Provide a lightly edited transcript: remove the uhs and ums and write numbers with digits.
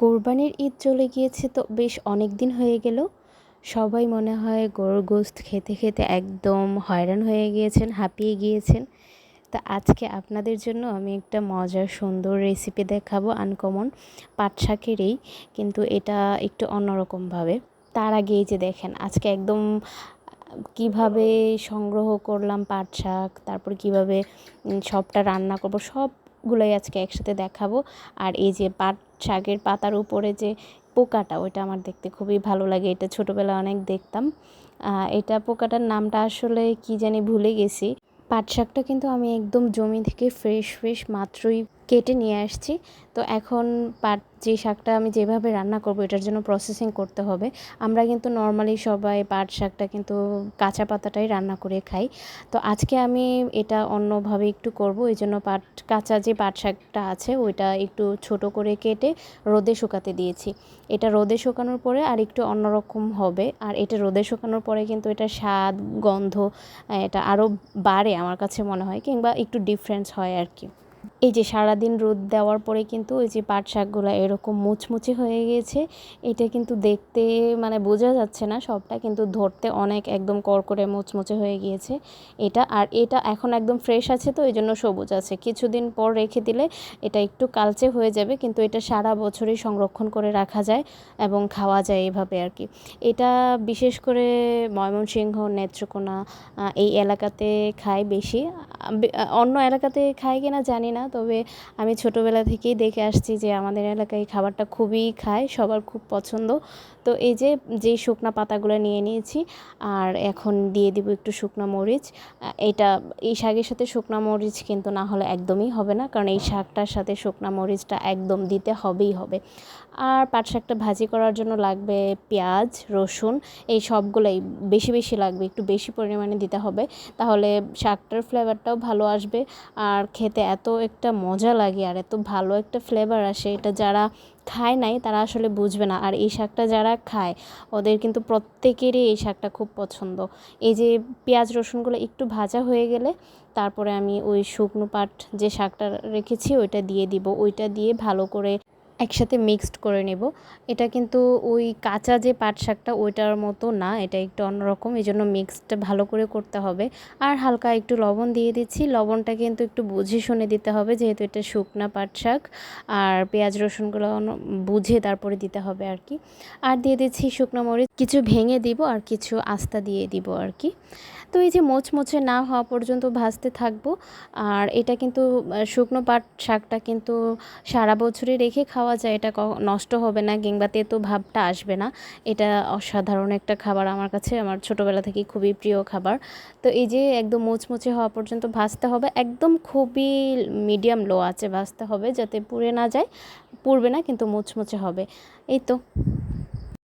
কোরবানির ঈদ চলে গিয়েছে তো বেশ অনেক দিন হয়ে গেল। সবাই মনে হয় গরুর গোশত খেতে খেতে একদম হয়রান হয়ে গিয়েছেন, হাঁপিয়ে গিয়েছেন। তা আজকে আপনাদের জন্য আমি একটা মজার সুন্দর রেসিপি দেখাবো, আনকমন পাট শাকেরই, কিন্তু এটা একটু অন্যরকমভাবে। তার আগে এই যে দেখেন আজকে একদম কিভাবে সংগ্রহ করলাম পাট শাক, তারপর কিভাবে সবটা রান্না করব, সবগুলোই আজকে একসাথে দেখাবো। আর এই যে পাট শাকের পাতার উপরে যে পোকাটা, ওইটা আমার দেখতে খুবই ভালো লাগে। এটা ছোটোবেলায় অনেক দেখতাম। এটা পোকাটার নামটা আসলে কি জানি ভুলে গেছি। পাট শাকটা কিন্তু আমি একদম জমি থেকে ফ্রেশ ফ্রেশ মাত্রই কেটে নিয়ে আসছি। তো এখন পাট যে শাকটা আমি যেভাবে রান্না করব এটার জন্য প্রসেসিং করতে হবে। আমরা কিন্তু নর্মালি সবাই পাট শাকটা কিন্তু কাঁচা পাতাটাই রান্না করে খাই। তো আজকে আমি এটা অন্যভাবে একটু করব, এই জন্য কাঁচা যে পাট শাকটা আছে ওইটা একটু ছোট করে কেটে রোদে শুকাতে দিয়েছি। এটা রোদে শুকানোর পরে আর একটু অন্যরকম হবে। আর এটা রোদে শুকানোর পরে কিন্তু এটা স্বাদ, গন্ধ এটা আরও বাড়ে আমার কাছে মনে হয়, কিংবা একটু ডিফারেন্স হয় আর কি। এই যে সারাদিন রোদ দেওয়ার পরে কিন্তু ওই যে পাট শাকগুলো এরকম মুচমুচে হয়ে গিয়েছে। এটা কিন্তু দেখতে মানে বোঝা যাচ্ছে না সবটা, কিন্তু ধরতে অনেক একদম কড়কড়ে মুচমুচে হয়ে গিয়েছে এটা। আর এটা এখন একদম ফ্রেশ আছে, তো এই জন্য সবুজ আছে। কিছুদিন পর রেখে দিলে এটা একটু কালচে হয়ে যাবে, কিন্তু এটা সারা বছরই সংরক্ষণ করে রাখা যায় এবং খাওয়া যায় এভাবে আর কি। এটা বিশেষ করে ময়মনসিংহ, নেত্রকোনা এই এলাকাতে খায় বেশি। অন্য এলাকাতে খায় কিনা জানি না, তবে আমি ছোটোবেলা থেকেই দেখে আসছি যে আমাদের এলাকায় খাবারটা খুবই খায়, সবার খুব পছন্দ। তো এই যে শুকনা পাতাগুলো নিয়ে নিয়েছি, আর এখন দিয়ে দিব একটু শুকনো মরিচ। এই শাকের সাথে শুকনো মরিচ কিন্তু না হলে একদমই হবে না, কারণ এই শাকটার সাথে শুকনো মরিচটা একদম দিতে হবেই হবে। আর পাট শাকটা ভাজি করার জন্য লাগবে পেঁয়াজ, রসুন, এই সবগুলোই বেশি বেশি লাগবে, একটু বেশি পরিমাণে দিতে হবে, তাহলে শাকটার ফ্লেভারটাও ভালো আসবে। আর খেতে এত একটা মজা লাগে আর এত ভালো একটা ফ্লেভার আসে, এটা যারা খায় নাই তারা আসলে বুঝবে না। আর এই শাকটা যারা খায় ওদের কিন্তু প্রত্যেকেরই এই শাকটা খুব পছন্দ। এই যে পেঁয়াজ রসুনগুলো একটু ভাজা হয়ে গেলে তারপরে আমি ওই শুকনো পাট যে শাকটা রেখেছি ওইটা দিয়ে দিব। ওইটা দিয়ে ভালো করে একসাথে মিক্সড করে নেব। এটা কিন্তু ওই কাঁচা যে পাট শাকটা ওইটার মতো না, এটা একটু অন্যরকম, এই জন্য মিক্সড ভালো করে করতে হবে। আর হালকা একটু লবণ দিয়ে দিচ্ছি। লবণটা কিন্তু একটু বুঝে শুনে দিতে হবে, যেহেতু এটা শুকনা পাট শাক। আর পেঁয়াজ রসুনগুলো বুঝে তারপরে দিতে হবে আর কি। আর দিয়ে দিচ্ছি শুকনো মরিচ, কিছু ভেঙে দিব আর কিছু আস্তা দিয়ে দিব আর কি। তো এই যে মোচমোচে না হওয়া পর্যন্ত ভাজতে থাকবো। আর এটা কিন্তু শুকনো পাট শাকটা কিন্তু সারা বছরই রেখে খাওয়া যায়, এটা নষ্ট হবে না কিংবা তেতো ভাবটা আসবে না। এটা অসাধারণ একটা খাবার আমার কাছে, আমার ছোটোবেলা থেকেই খুবই প্রিয় খাবার। তো এই যে একদম মুচমুচে হওয়া পর্যন্ত ভাজতে হবে, একদম খুবই মিডিয়াম লো আঁচে ভাজতে হবে, যাতে পুড়ে না যায়। পুড়বে না কিন্তু মুচমুচে হবে। এই তো।